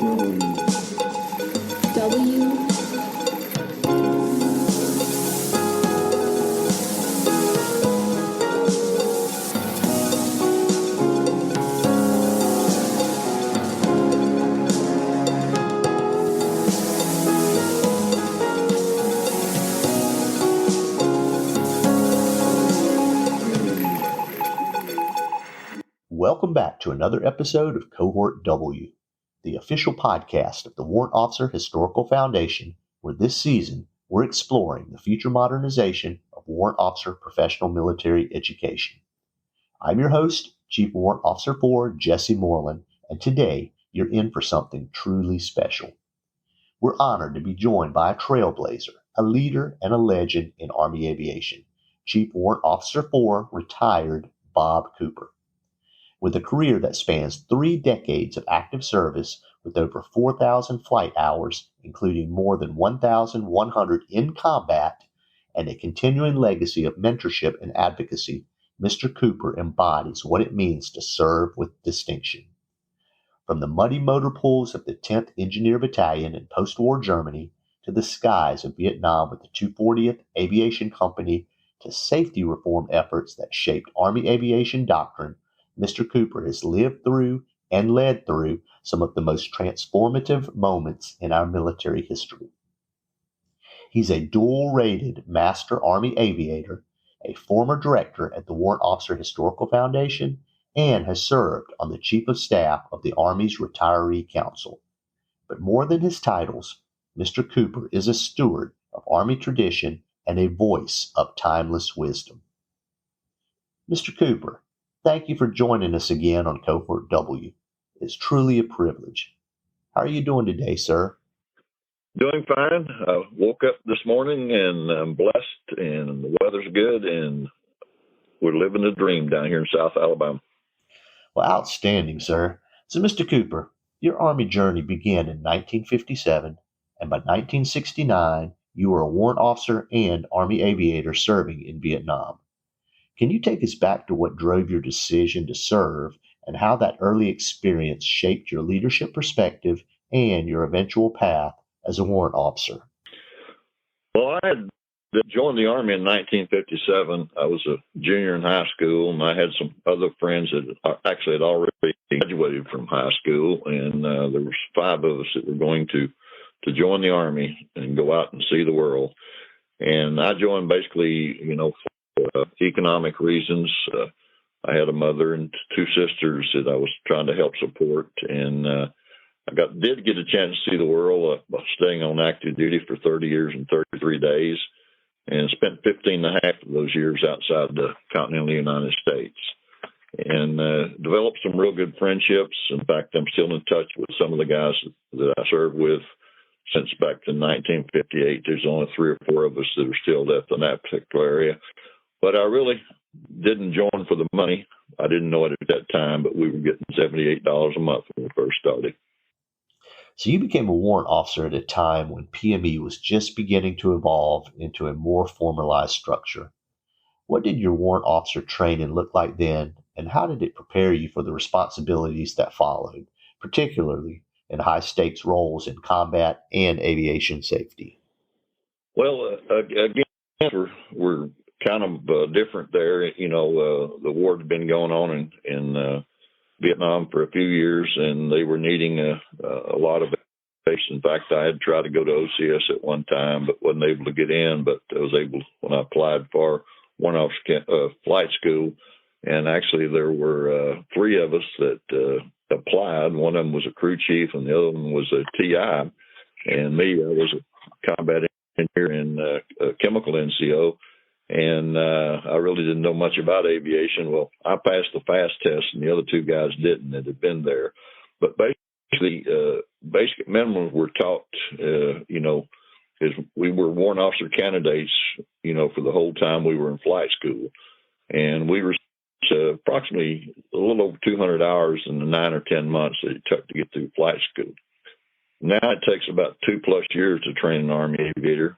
W. Welcome back to another episode of Cohort W, the official podcast of the Warrant Officer Historical Foundation, where this season we're exploring the future modernization of Warrant Officer professional military education. I'm your host, Chief Warrant Officer Four Jessie Morlan, and today you're in for something truly special. We're honored to be joined by a trailblazer, a leader, and a legend in Army Aviation, Chief Warrant Officer Four, retired Bob Cooper. With a career that spans 3 decades of active service with over 4,000 flight hours, including more than 1,100 in combat, and a continuing legacy of mentorship and advocacy, Mr. Cooper embodies what it means to serve with distinction. From the muddy motor pools of the 10th Engineer Battalion in post-war Germany to the skies of Vietnam with the 240th Aviation Company to safety reform efforts that shaped Army aviation doctrine, Mr. Cooper has lived through and led through some of the most transformative moments in our military history. He's a dual-rated Master Army Aviator, a former director at the Warrant Officer Historical Foundation, and has served on the Chief of Staff of the Army's Retiree Council. But more than his titles, Mr. Cooper is a steward of Army tradition and a voice of timeless wisdom. Mr. Cooper, thank you for joining us again on Cohort W. It's truly a privilege. How are you doing today, sir? Doing fine. I woke up this morning and I'm blessed and the weather's good and we're living the dream down here in South Alabama. Well, outstanding, sir. So, Mr. Cooper, your Army journey began in 1957, and by 1969, you were a warrant officer and Army aviator serving in Vietnam. Can you take us back to what drove your decision to serve and how that early experience shaped your leadership perspective and your eventual path as a warrant officer? Well, I had joined the Army in 1957. I was a junior in high school, and I had some other friends that actually had already graduated from high school, and there was 5 of us that were going to join the Army and go out and see the world. And I joined basically, for economic reasons. I had a mother and 2 sisters that I was trying to help support, and I did get a chance to see the world by staying on active duty for 30 years and 33 days, and spent 15 and a half of those years outside the continental United States, and developed some real good friendships. In fact, I'm still in touch with some of the guys that I served with since back to 1958. There's only 3 or 4 of us that are still left in that particular area. But I really didn't join for the money. I didn't know it at that time, but we were getting $78 a month when we first started. So you became a warrant officer at a time when PME was just beginning to evolve into a more formalized structure. What did your warrant officer training look like then, and how did it prepare you for the responsibilities that followed, particularly in high-stakes roles in combat and aviation safety? Well, again, we're kind of different there. The war had been going on in Vietnam for a few years, and they were needing a lot of base. In fact, I had tried to go to OCS at one time, but wasn't able to get in. But I was able when I applied for Warrant Officer flight school, and actually there were 3 of us that applied. One of them was a crew chief, and the other one was a TI, and me, I was a combat engineer in a chemical NCO. And I really didn't know much about aviation. Well, I passed the FAST test, and the other 2 guys didn't that had been there. But basically, basic minimums were taught, is we were warrant officer candidates, for the whole time we were in flight school. And we were approximately a little over 200 hours in the 9 or 10 months that it took to get through flight school. Now it takes about 2+ years to train an Army aviator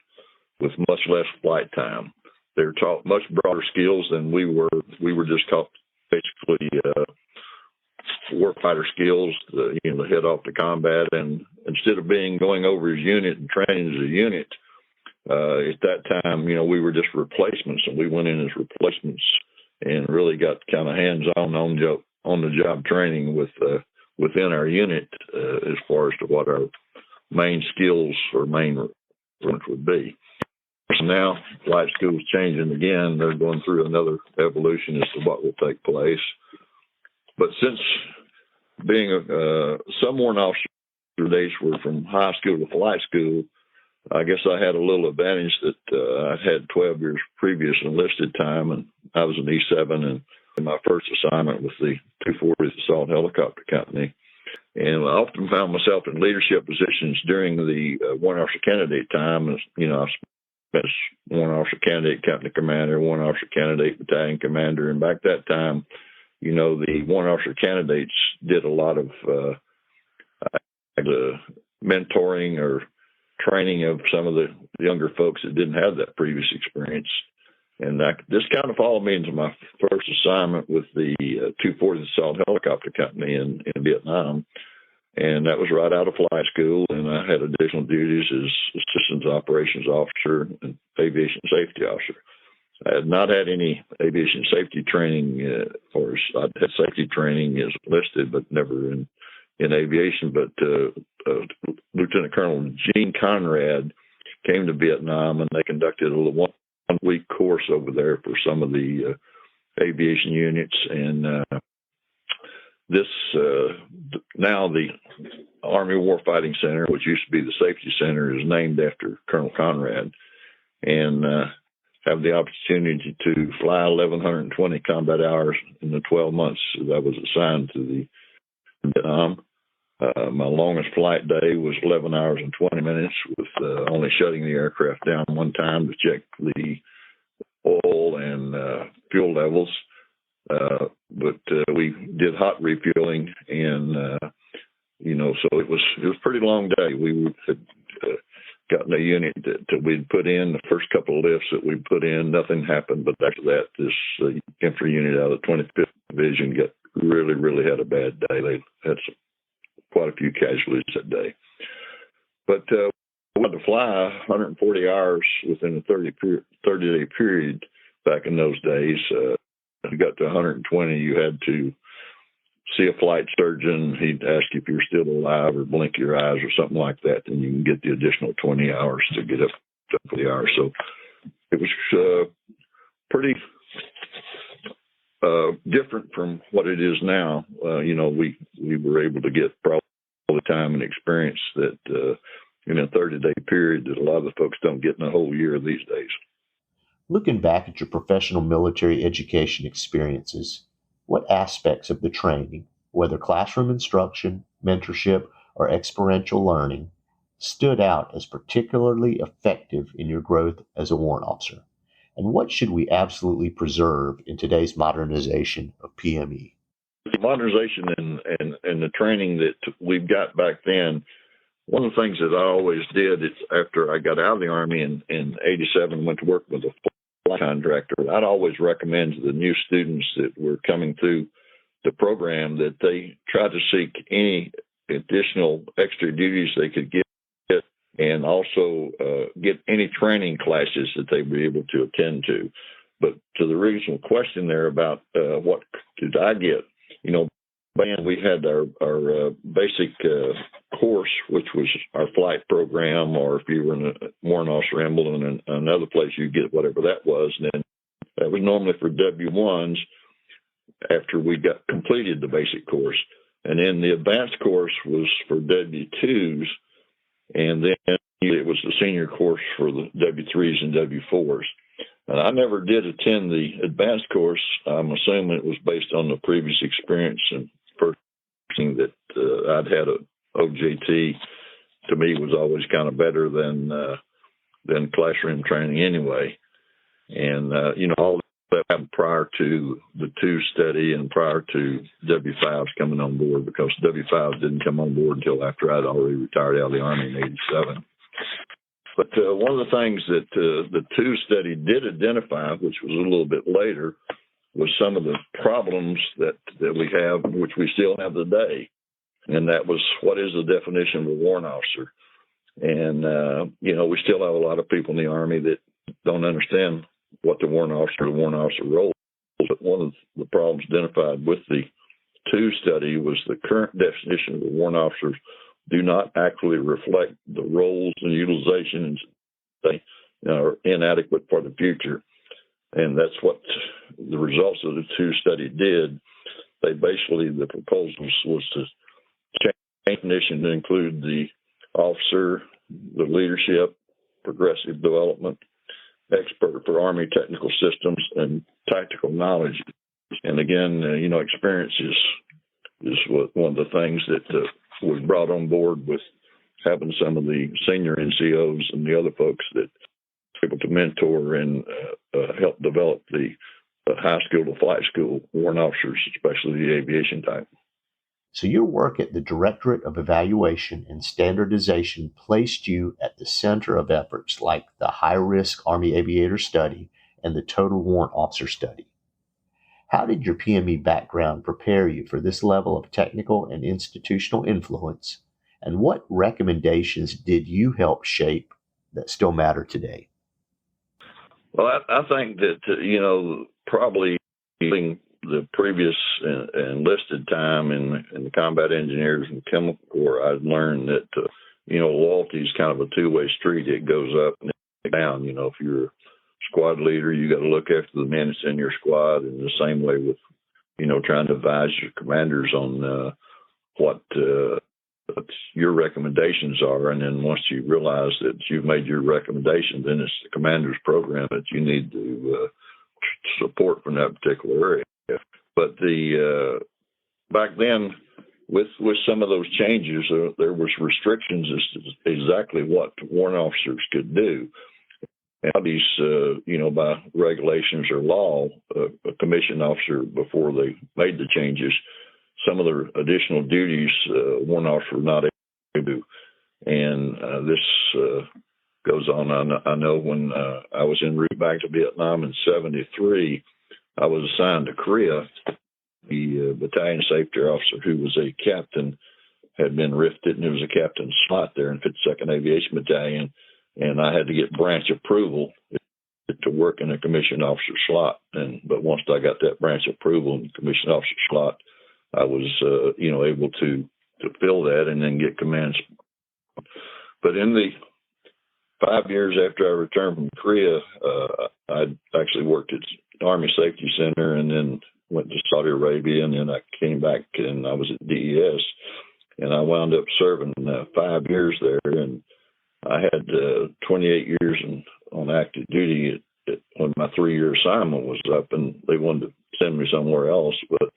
with much less flight time. They're taught much broader skills than we were. We were just taught basically warfighter skills, to head off to combat. And instead of going over his unit and training as a unit, at that time, we were just replacements, and we went in as replacements and really got kind of hands-on on the job training within our unit as far as to what our main skills or main would be. So now flight school's changing again. They're going through another evolution as to what will take place. But since being some warrant officer days were from high school to flight school, I guess I had a little advantage that I had 12 years previous enlisted time, and I was an E7, and my first assignment was the 240th Assault Helicopter Company. And I often found myself in leadership positions during the Warrant Officer Candidate time. As I spent as Warrant Officer Candidate Company Commander, Warrant Officer Candidate Battalion Commander, and back that time, the Warrant Officer Candidates did a lot of mentoring or training of some of the younger folks that didn't have that previous experience. And this kind of followed me into my first assignment with the 240th Assault Helicopter Company in Vietnam. And that was right out of flight school. And I had additional duties as Assistant Operations Officer and Aviation Safety Officer. I had not had any aviation safety training, or I'd had safety training as listed, but never in aviation. But Lieutenant Colonel Gene Conrad came to Vietnam, and they conducted a one-week course over there for some of the aviation units. And now the Army Warfighting Center, which used to be the Safety Center, is named after Colonel Conrad, and have the opportunity to fly 1,120 combat hours in the 12 months that I was assigned to the Vietnam. My longest flight day was 11 hours and 20 minutes, with only shutting the aircraft down one time to check the oil and fuel levels. But we did hot refueling, and so it was a pretty long day. We had gotten a unit that we'd put in. The first couple of lifts that we put in, nothing happened. But after that, this infantry unit out of the 25th Division really had a bad day. They had quite a few casualties that day. But we had to fly 140 hours within a 30-day period back in those days. If you got to 120, you had to see a flight surgeon. He'd ask you if you're still alive or blink your eyes or something like that, and you can get the additional 20 hours to get up to the hours. So it was pretty different from what it is now. We were able to get probably all the time and experience that in a 30-day period that a lot of the folks don't get in a whole year these days. Looking back at your professional military education experiences, what aspects of the training, whether classroom instruction, mentorship, or experiential learning, stood out as particularly effective in your growth as a warrant officer? And what should we absolutely preserve in today's modernization of PME? The modernization and the training that we've got back then, one of the things that I always did is after I got out of the Army in 87, went to work with a flight contractor, I'd always recommend to the new students that were coming through the program that they try to seek any additional extra duties they could get, and also get any training classes that they'd be able to attend to. But to the original question there about what did I get, we had our basic course, which was our flight program, or if you were in a Warrant Officer Emblem in another place, you get whatever that was. And then that was normally for W1s after we got completed the basic course. And then the advanced course was for W2s, and then it was the senior course for the W3s and W4s. And I never did attend the advanced course. I'm assuming it was based on the previous experience and person that I'd had a OJT. To me, was always kind of better than classroom training anyway. And all that happened prior to the 2 study and prior to W5s coming on board, because W5s didn't come on board until after I'd already retired out of the Army in 87. But one of the things that the 2 study did identify, which was a little bit later, was some of the problems that we have, which we still have today. And that was, what is the definition of a warrant officer? And, we still have a lot of people in the Army that don't understand what the warrant officer role is. But one of the problems identified with the 2 study was the current definition of the warrant officers do not actually reflect the roles and utilizations they are inadequate for the future. And that's what the results of the 2 study did. They basically, the proposals was to change the definition to include the officer, the leadership, progressive development, expert for Army technical systems, and tactical knowledge. And again, experience is one of the things that we brought on board with having some of the senior NCOs and the other folks that are able to mentor and help develop the high school to flight school warrant officers, especially the aviation type. So your work at the Directorate of Evaluation and Standardization placed you at the center of efforts like the high-risk Army Aviator study and the Total Warrant Officer study. How did your PME background prepare you for this level of technical and institutional influence, and what recommendations did you help shape that still matter today? Well, I think that, probably the previous enlisted time in the combat engineers and chemical corps, I'd learned that, loyalty is kind of a two-way street. It goes up and down. If you're a squad leader, you got to look after the men that's in your squad, and the same way with, trying to advise your commanders on what your recommendations are. And then once you realize that you've made your recommendation, then it's the commander's program that you need to support from that particular area. But back then, with some of those changes, there was restrictions as to exactly what warrant officers could do. And these, by regulations or law, a commissioned officer, before they made the changes, some of the additional duties warrant officers were not able to do. And this goes on. I know when I was en route back to Vietnam in '73, I was assigned to Korea. The battalion safety officer, who was a captain, had been rifted, and there was a captain's slot there in 52nd Aviation Battalion, and I had to get branch approval to work in a commissioned officer slot. But once I got that branch approval in the commissioned officer slot, I was, able to fill that and then get commands. But in the 5 years after I returned from Korea, I actually worked at Army Safety Center and then went to Saudi Arabia, and then I came back and I was at DES, and I wound up serving 5 years there, and I had 28 years on active duty when my 3-year assignment was up, and they wanted to send me somewhere else, but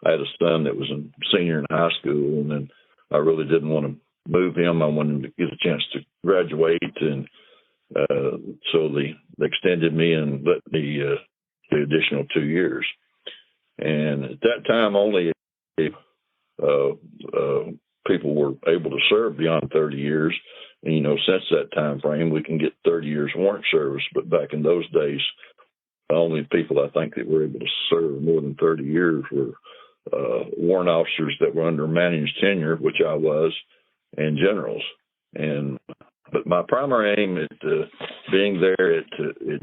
I had a son that was a senior in high school, and then I really didn't want to move him. I wanted him to get a chance to graduate, and so they extended me and let me the additional 2 years. And at that time, only people were able to serve beyond 30 years. And, since that time frame, we can get 30 years warrant service. But back in those days, the only people I think that were able to serve more than 30 years were warrant officers that were under managed tenure, which I was, and generals. But my primary aim at being there at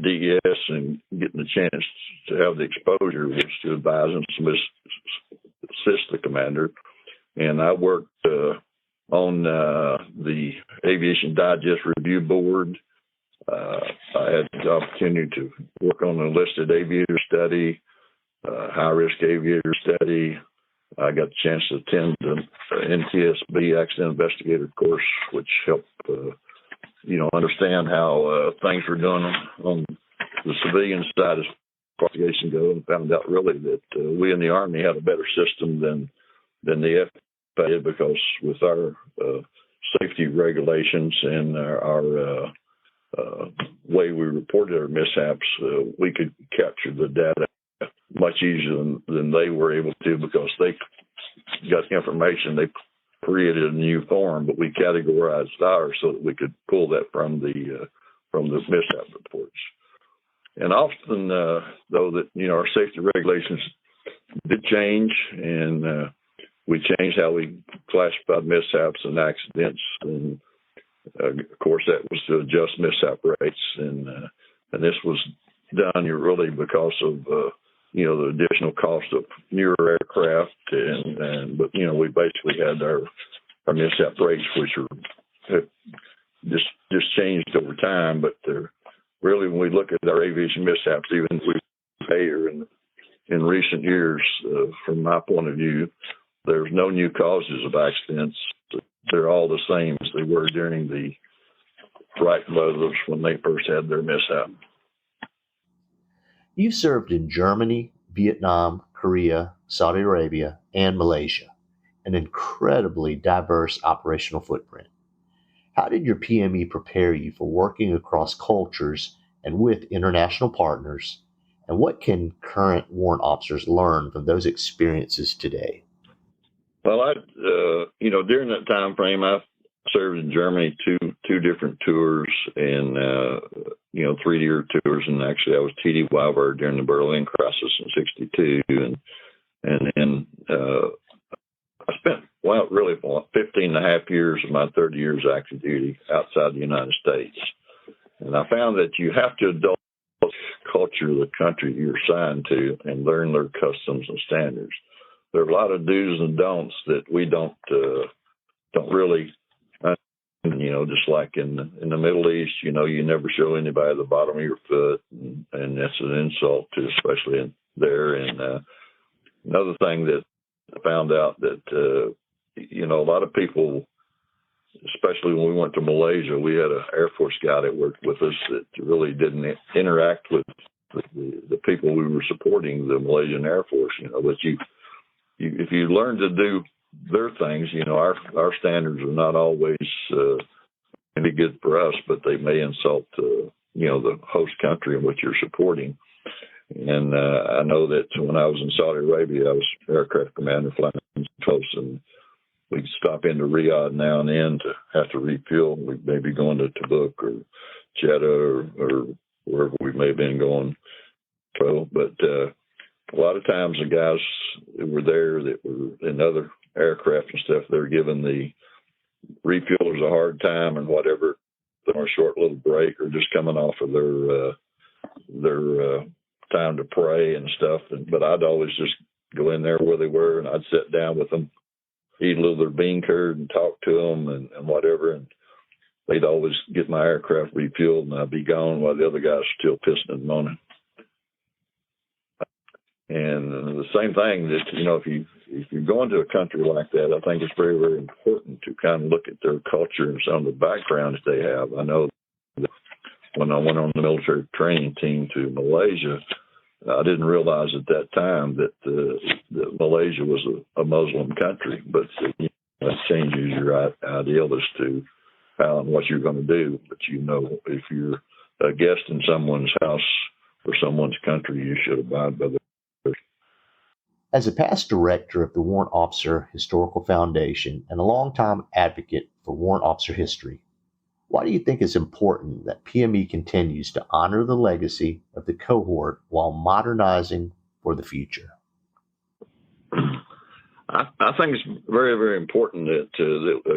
DES and getting the chance to have the exposure was to advise and assist the commander. And I worked on the Aviation Digest Review Board. I had the opportunity to work on the enlisted aviator study, high-risk aviator study. I got the chance to attend the NTSB Accident Investigator course, which helped understand how things were done on the civilian side as far as aviation goes, and found out really that we in the Army had a better system than the FAA did, because with our safety regulations and our way we reported our mishaps, we could capture the data much easier than they were able to, because they got information. They created a new form, but we categorized ours so that we could pull that from the mishap reports. And often, though, that, our safety regulations did change, and we changed how we classified mishaps and accidents. And, of course, that was to adjust mishap rates. And this was done really because of, the additional cost of newer aircraft. But we basically had our mishap rates, which are just changed over time. But really, when we look at our aviation mishaps, even if we higher in recent years, from my point of view, there's no new causes of accidents. They're all the same as they were during the Wright brothers when they first had their mishap. You served in Germany, Vietnam, Korea, Saudi Arabia, and Malaysia, an incredibly diverse operational footprint. How did your PME prepare you for working across cultures and with international partners? And what can current warrant officers learn from those experiences today? Well, during that time frame, I served in Germany two different tours, and 3-year tours. And actually, I was TDY during the Berlin crisis in '62, and then I spent really 15 and a half years of my 30 years active duty outside the United States. And I found that you have to adopt the culture of the country you're assigned to and learn their customs and standards. There are a lot of do's and don'ts that we don't really, just like in the Middle East, you never show anybody the bottom of your foot, and that's an insult to, especially in there. And another thing that I found out that, a lot of people, especially when we went to Malaysia, we had an Air Force guy that worked with us that really didn't interact with the people we were supporting, the Malaysian Air Force, but if you learn to do their things, our standards are not always any good for us, but they may insult, the host country in which you're supporting. And I know that when I was in Saudi Arabia, I was aircraft commander flying close, and we'd stop into Riyadh now and then to have to refuel. We'd maybe going to Tabuk or Jeddah or wherever we may have been going. But a lot of times the guys that were there that were in other aircraft and stuff, they're giving the refuelers a hard time and whatever, on a short little break or just coming off of their time to pray and stuff. But I'd always just go in there where they were, and I'd sit down with them, eat a little of their bean curd and talk to them and whatever. And they'd always get my aircraft refueled, and I'd be gone while the other guys were still pissing and moaning. And the same thing that, if you go into a country like that, I think it's very, very important to kind of look at their culture and some of the backgrounds they have. I know that when I went on the military training team to Malaysia, I didn't realize at that time that Malaysia was a Muslim country, but that changes your ideal as to how and what you're going to do. But if you're a guest in someone's house or someone's country, you should abide by the. As a past director of the Warrant Officer Historical Foundation and a longtime advocate for warrant officer history, why do you think it's important that PME continues to honor the legacy of the cohort while modernizing for the future? I think it's very, very important that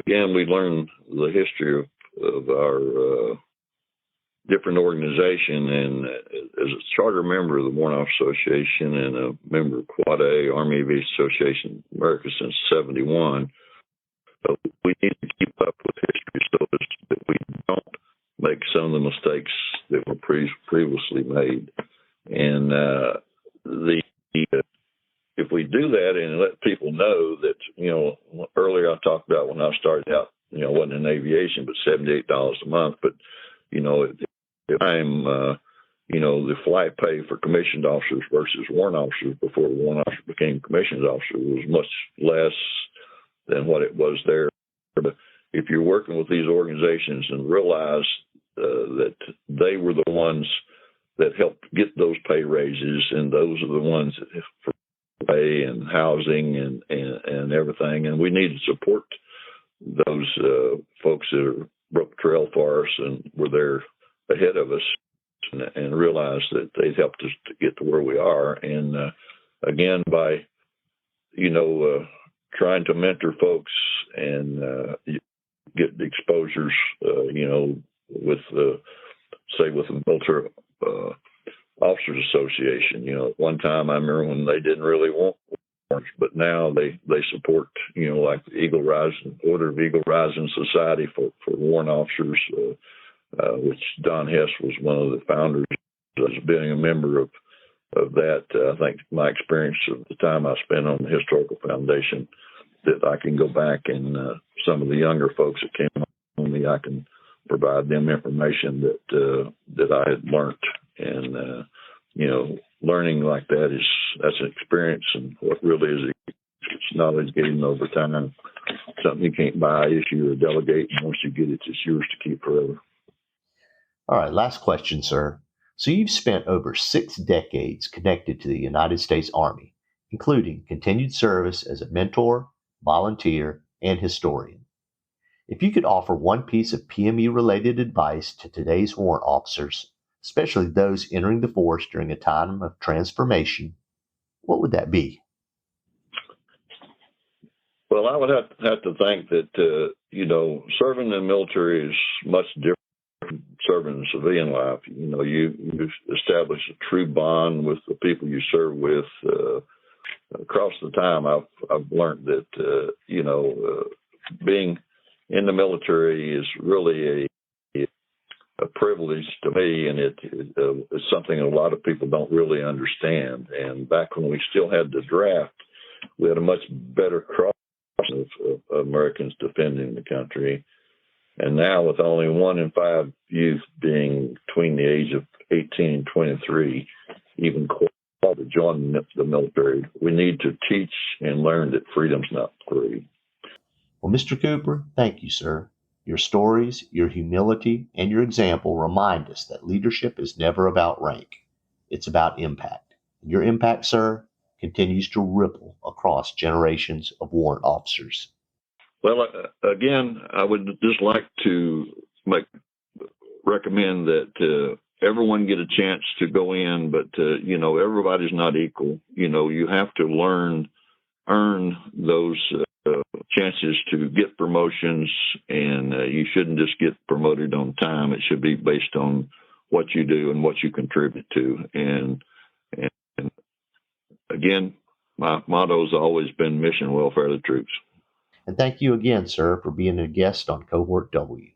again, we learn the history of our different organization. And as a charter member of the Warrant Officer Association and a member of Quad A, Army Aviation Association America since '71, we need to keep up with history so that we don't make some of the mistakes that were previously made. And if we do that and let people know that, earlier I talked about when I started out, wasn't in aviation, but $78 a month. But, if I'm, the flight pay for commissioned officers versus warrant officers before the warrant officer became commissioned officer was much less than what it was there. But if you're working with these organizations and realize that they were the ones that helped get those pay raises, and those are the ones that for pay and housing and everything, and we need to support those folks that broke trail for us and were there ahead of us. and realize that they've helped us to get to where we are. And again, by trying to mentor folks and get the exposures, with with the Military Officers Association. At one time I remember when they didn't really want warrants, but now they support, like the Eagle Rising Order of Eagle Rising Society for warrant officers, which Don Hess was one of the founders. As being a member of that, I think my experience of the time I spent on the Historical Foundation, that I can go back and some of the younger folks that came on me, I can provide them information that I had learned. And learning like that's an experience, and what really is it's knowledge gained over time. Something you can't buy, issue, or delegate. And once you get it, it's yours to keep forever. All right, last question, sir. So you've spent over 6 decades connected to the United States Army, including continued service as a mentor, volunteer, and historian. If you could offer one piece of PME-related advice to today's warrant officers, especially those entering the force during a time of transformation, what would that be? Well, I would have to think that, serving in the military is much different from serving in civilian life. You establish a true bond with the people you serve with. Across the time, I've learned that, being in the military is really a privilege to me, and it's something a lot of people don't really understand. And back when we still had the draft, we had a much better cross of Americans defending the country. And now, with only 1 in 5 youth being between the age of 18 and 23, even qualified to join the military, we need to teach and learn that freedom's not free. Well, Mr. Cooper, thank you, sir. Your stories, your humility, and your example remind us that leadership is never about rank. It's about impact. And your impact, sir, continues to ripple across generations of warrant officers. Well, again, I would just like to recommend that everyone get a chance to go in, but everybody's not equal. You have to earn those chances to get promotions, and you shouldn't just get promoted on time. It should be based on what you do and what you contribute to. And again, my motto has always been mission, welfare of the troops. And thank you again, sir, for being a guest on Cohort W.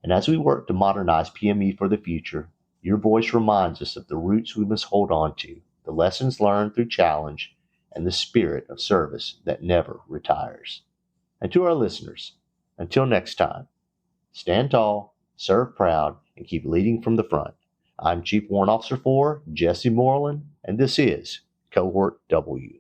And as we work to modernize PME for the future, your voice reminds us of the roots we must hold on to, the lessons learned through challenge, and the spirit of service that never retires. And to our listeners, until next time, stand tall, serve proud, and keep leading from the front. I'm Chief Warrant Officer Four, Jessie Morlan, and this is Cohort W.